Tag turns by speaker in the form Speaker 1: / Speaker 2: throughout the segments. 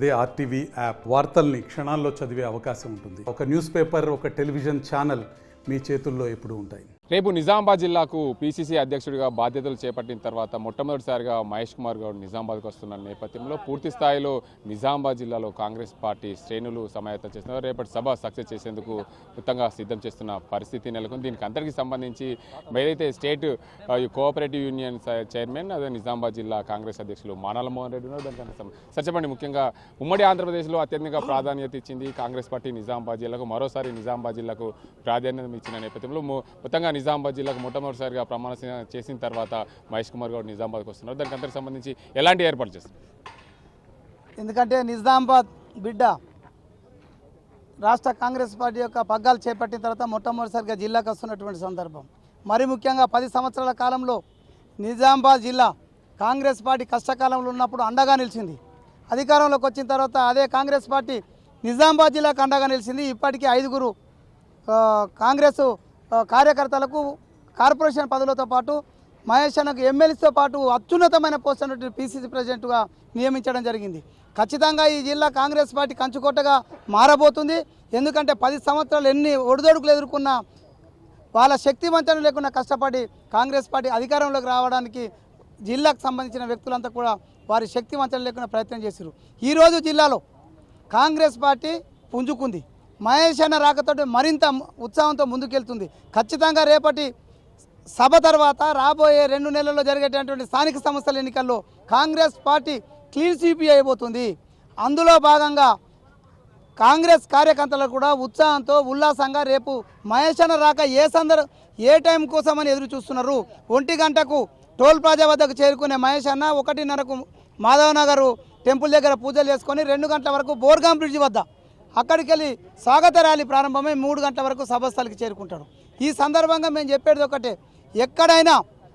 Speaker 1: అదే RTV app వార్తల్ని క్షణాల్లో చదివే అవకాశం ఉంటుంది. ఒక న్యూస్ పేపర్, ఒక టెలివిజన్ ఛానల్ మీ చేతుల్లో ఎప్పుడూ ఉంటాయి.
Speaker 2: రేపు నిజామాబాద్ జిల్లాకు పీసీసీ అధ్యక్షుడిగా బాధ్యతలు చేపట్టిన తర్వాత మొట్టమొదటిసారిగా మహేష్ కుమార్ గౌడ్ నిజామాబాద్కు వస్తున్న నేపథ్యంలో పూర్తి స్థాయిలో నిజామాబాద్ జిల్లాలో కాంగ్రెస్ పార్టీ శ్రేణులు సమాయత్తం చేస్తున్నారు. రేపటి సభ సక్సెస్ చేసేందుకు మొత్తంగా సిద్ధం చేస్తున్న పరిస్థితి నెలకొంది. దీనికి అందరికీ సంబంధించి ఏదైతే స్టేట్ కోఆపరేటివ్ యూనియన్ చైర్మన్ అదే నిజామాబాద్ జిల్లా కాంగ్రెస్ అధ్యక్షులు మానాల మోహన్ రెడ్డి ఉన్నారు. దానికన్నా చెప్పండి, ముఖ్యంగా ఉమ్మడి ఆంధ్రప్రదేశ్లో అత్యధిక ప్రాధాన్యత ఇచ్చింది కాంగ్రెస్ పార్టీ నిజామాబాద్ జిల్లాకు. మరోసారి నిజామాబాద్ జిల్లాకు ప్రాధాన్యత ఇచ్చిన నేపథ్యంలో మొత్తంగా నిజామాబాద్ జిల్లాకు మొట్టమొదటిసారిగా ప్రమాణ చేసిన తర్వాత మహేష్ కుమార్ గౌడ్ నిజామాబాద్కి వస్తున్నారు. దానికి అందరికి సంబంధించి ఎలాంటి ఏర్పాటు చేస్తారు?
Speaker 3: ఎందుకంటే నిజామాబాద్ బిడ్డ రాష్ట్ర కాంగ్రెస్ పార్టీ యొక్క పగ్గాలు చేపట్టిన తర్వాత మొట్టమొదటిసారిగా జిల్లాకు వస్తున్నటువంటి సందర్భం. మరి ముఖ్యంగా 10 సంవత్సరాల కాలంలో నిజామాబాద్ జిల్లా కాంగ్రెస్ పార్టీ కష్టకాలంలో ఉన్నప్పుడు అండగా నిలిచింది. అధికారంలోకి వచ్చిన తర్వాత అదే కాంగ్రెస్ పార్టీ నిజామాబాద్ జిల్లాకు అండగా నిలిచింది. ఇప్పటికీ 5 కాంగ్రెస్ కార్యకర్తలకు కార్పొరేషన్ పదవులతో పాటు మహేష్ అన్నకు ఎమ్మెల్యేతో పాటు అత్యున్నతమైన పోస్ట్ అన్నట్టు పీసీసీ ప్రెసిడెంట్గా నియమించడం జరిగింది. ఖచ్చితంగా ఈ జిల్లా కాంగ్రెస్ పార్టీ కంచుకోటగా మారబోతుంది. ఎందుకంటే 10 సంవత్సరాలు ఎన్ని ఒడిదొడుకులు ఎదుర్కొన్నా వాళ్ళ శక్తివంచన లేకుండా కష్టపడి కాంగ్రెస్ పార్టీ అధికారంలోకి రావడానికి జిల్లాకు సంబంధించిన వ్యక్తులంతా కూడా వారి శక్తివంచన లేకుండా ప్రయత్నం చేశారు. ఈరోజు జిల్లాలో కాంగ్రెస్ పార్టీ పుంజుకుంది. మహేష్ అన్న రాకతోటి మరింత ఉత్సాహంతో ముందుకెళ్తుంది. ఖచ్చితంగా రేపటి సభ తర్వాత రాబోయే 2 నెలల్లో జరిగేటటువంటి స్థానిక సంస్థల ఎన్నికల్లో కాంగ్రెస్ పార్టీ క్లీన్ స్వీప్ అయిపోతుంది. అందులో భాగంగా కాంగ్రెస్ కార్యకర్తలు కూడా ఉత్సాహంతో ఉల్లాసంగా రేపు మహేష్ అన్న రాక ఏ టైం కోసమని ఎదురు చూస్తున్నారు. 1 గంటకు టోల్ ప్లాజా వద్దకు చేరుకునే మహేష్ అన్న 1:30కు మాధవ్ నగర్ టెంపుల్ దగ్గర పూజలు చేసుకొని 2 గంటల వరకు బోర్గాం బ్రిడ్జి వద్ద అక్కడికి వెళ్ళి స్వాగత ర్యాలీ ప్రారంభమై 3 గంటల వరకు సభస్థలికి చేరుకుంటాడు. ఈ సందర్భంగా మేము చెప్పేది ఒకటే, ఎక్కడైనా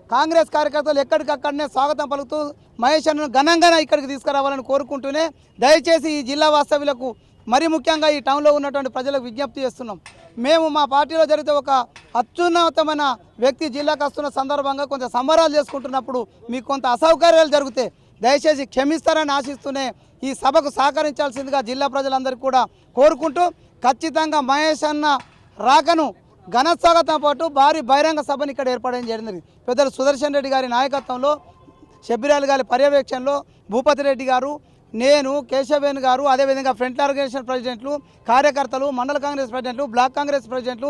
Speaker 3: కాంగ్రెస్ కార్యకర్తలు ఎక్కడికక్కడనే స్వాగతం పలుకుతూ మహేష్ అన్నను ఘనంగా ఇక్కడికి తీసుకురావాలని కోరుకుంటూనే దయచేసి ఈ జిల్లా వాస్తవ్యులకు మరి ముఖ్యంగా ఈ టౌన్లో ఉన్నటువంటి ప్రజలకు విజ్ఞప్తి చేస్తున్నాం. మేము మా పార్టీలో జరిగితే ఒక అత్యున్నతమైన వ్యక్తి జిల్లాకు వస్తున్న సందర్భంగా కొంత సంబరాలు చేసుకుంటున్నప్పుడు మీకు కొంత అసౌకర్యాలు జరిగితే దయచేసి క్షమిస్తారని ఆశిస్తూనే ఈ సభకు సహకరించాల్సిందిగా జిల్లా ప్రజలందరికీ కూడా కోరుకుంటూ ఖచ్చితంగా మహేష్ అన్న రాకను ఘన స్వాగతం పాటు భారీ బహిరంగ సభను ఇక్కడ ఏర్పాటు జరిగింది. పెద్దలు సుదర్శన్ రెడ్డి గారి నాయకత్వంలో, షబ్బీరాల్ గారి పర్యవేక్షణలో భూపతి రెడ్డి గారు, నేను, కేశవేణ్ గారు, అదేవిధంగా ఫ్రంట్ ఆర్గనైజేషన్ ప్రెసిడెంట్లు, కార్యకర్తలు, మండల కాంగ్రెస్ ప్రెసిడెంట్లు, బ్లాక్ కాంగ్రెస్ ప్రెసిడెంట్లు,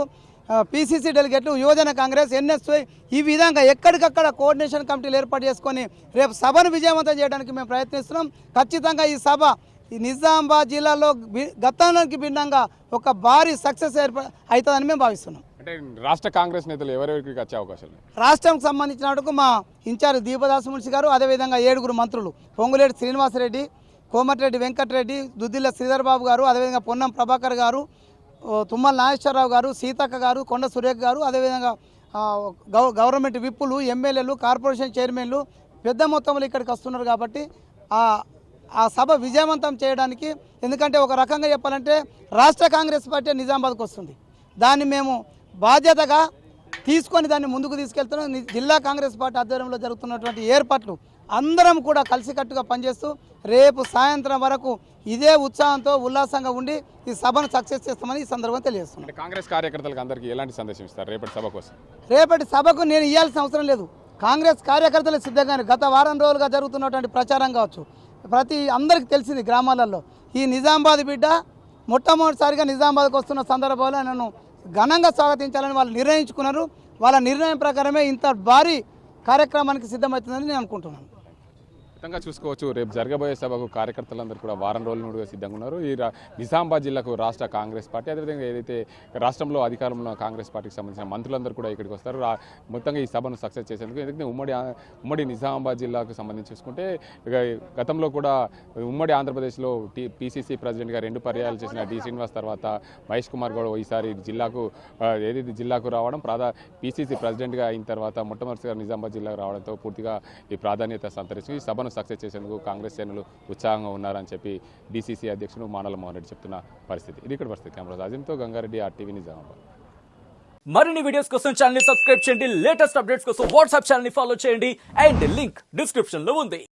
Speaker 3: పీసీసీ డెలిగేట్లు, యువజన కాంగ్రెస్, ఎన్ఎస్వై ఈ విధంగా ఎక్కడికక్కడ కోఆర్డినేషన్ కమిటీలు ఏర్పాటు చేసుకొని రేపు సభను విజయవంతం చేయడానికి మేము ప్రయత్నిస్తున్నాం. ఖచ్చితంగా ఈ సభ ఈ నిజామాబాద్ జిల్లాలో గతంలోకి భిన్నంగా ఒక భారీ సక్సెస్ అవుతుందని మేము భావిస్తున్నాం.
Speaker 2: అంటే రాష్ట్ర కాంగ్రెస్ నేతలు ఎవరెవరికి వచ్చే అవకాశాలు?
Speaker 3: రాష్ట్రంకి సంబంధించినట్టుకు మా ఇన్ఛార్జ్ దీపదాస్ మున్షి గారు, అదేవిధంగా 7 మంత్రులు పొంగులేటి శ్రీనివాసరెడ్డి, కోమటిరెడ్డి వెంకటరెడ్డి, దుద్దిల్ల శ్రీధర్ బాబు గారు, అదేవిధంగా పొన్నం ప్రభాకర్ గారు, తుమ్మల నాగేశ్వరరావు గారు, సీతక్క గారు, కొండ సురేఖ గారు, అదేవిధంగా గవర్నమెంట్ విప్పులు, ఎమ్మెల్యేలు, కార్పొరేషన్ చైర్మన్లు పెద్ద మొత్తంలో ఇక్కడికి వస్తున్నారు. కాబట్టి ఆ సభ విజయవంతం చేయడానికి, ఎందుకంటే ఒక రకంగా చెప్పాలంటే రాష్ట్ర కాంగ్రెస్ పార్టీ నిజామాబాద్కు వస్తుంది. దాన్ని మేము బాధ్యతగా తీసుకొని దాన్ని ముందుకు తీసుకెళ్తున్నాం. జిల్లా కాంగ్రెస్ పార్టీ ఆధ్వర్యంలో జరుగుతున్నటువంటి ఏర్పాట్లు అందరం కూడా కలిసికట్టుగా పనిచేస్తూ రేపు సాయంత్రం వరకు ఇదే ఉత్సాహంతో ఉల్లాసంగా ఉండి ఈ సభను సక్సెస్ చేస్తామని ఈ సందర్భంగా తెలియజేస్తున్నాం.
Speaker 2: కాంగ్రెస్ కార్యకర్తలకు అందరికీ ఎలాంటి సందేశం ఇస్తారు రేపటి సభ కోసం?
Speaker 3: రేపటి సభకు నేను ఇవ్వాల్సిన అవసరం లేదు. కాంగ్రెస్ కార్యకర్తలు సిద్ధంగానే గత వారం రోజులుగా జరుగుతున్నటువంటి ప్రచారం కావచ్చు, అందరికీ తెలిసింది గ్రామాలలో ఈ నిజామాబాద్ బిడ్డ మొట్టమొదటిసారిగా నిజామాబాద్కు వస్తున్న సందర్భంలో నన్ను ఘనంగా స్వాగతించాలని వాళ్ళు నిర్ణయించుకున్నారు. వాళ్ళ నిర్ణయం ప్రకారమే ఇంత భారీ కార్యక్రమానికి సిద్ధమవుతుందని నేను అనుకుంటున్నాను.
Speaker 2: ఖచ్చితంగా చూసుకోవచ్చు, రేపు జరగబోయే సభకు కార్యకర్తలందరూ కూడా వారం రోజుల నుండి సిద్ధంగా ఉన్నారు. ఈ నిజామాబాద్ జిల్లాకు రాష్ట్ర కాంగ్రెస్ పార్టీ, అదేవిధంగా ఏదైతే రాష్ట్రంలో అధికారంలో కాంగ్రెస్ పార్టీకి సంబంధించిన మంత్రులందరూ కూడా ఇక్కడికి వస్తారు. మొత్తంగా ఈ సభను సక్సెస్ చేసేందుకు. ఎందుకంటే ఉమ్మడి నిజామాబాద్ జిల్లాకు సంబంధించి చూసుకుంటే గతంలో కూడా ఉమ్మడి ఆంధ్రప్రదేశ్లో పీసీసీ ప్రెసిడెంట్గా 2 పర్యాయాలు చేసిన డి శ్రీనివాస్ తర్వాత మహేష్ కుమార్ గౌడ్ ఈసారి జిల్లాకు రావడం, పీసీసీ ప్రెసిడెంట్గా అయిన తర్వాత మొట్టమొదటిగా నిజామాబాద్ జిల్లాకు రావడంతో పూర్తిగా ఈ ప్రాధాన్యత సంతరించి ఈ సభను సక్సెస్ చేసేందుకు కాంగ్రెస్ శ్రేణులు ఉత్సాహంగా ఉన్నారని చెప్పి డీసీసీ అధ్యక్షుడు మానాల మోహన్ రెడ్డి చెప్తున్న పరిస్థితి. ఇది ఇక్కడ పరిస్థితి. కెమెరా రాజంతో గంగారెడ్డి, ఆర్టీవీ, నిజామాబాద్.
Speaker 4: మరిన్ని వీడియోస్ కోసం ఛానల్ ని సబ్స్క్రైబ్ చేయండి. లేటెస్ట్ అప్డేట్స్ కోసం వాట్సాప్ ఛానల్ ని ఫాలో చేయండి. అండ్ లింక్ డిస్క్రిప్షన్ లో ఉంది.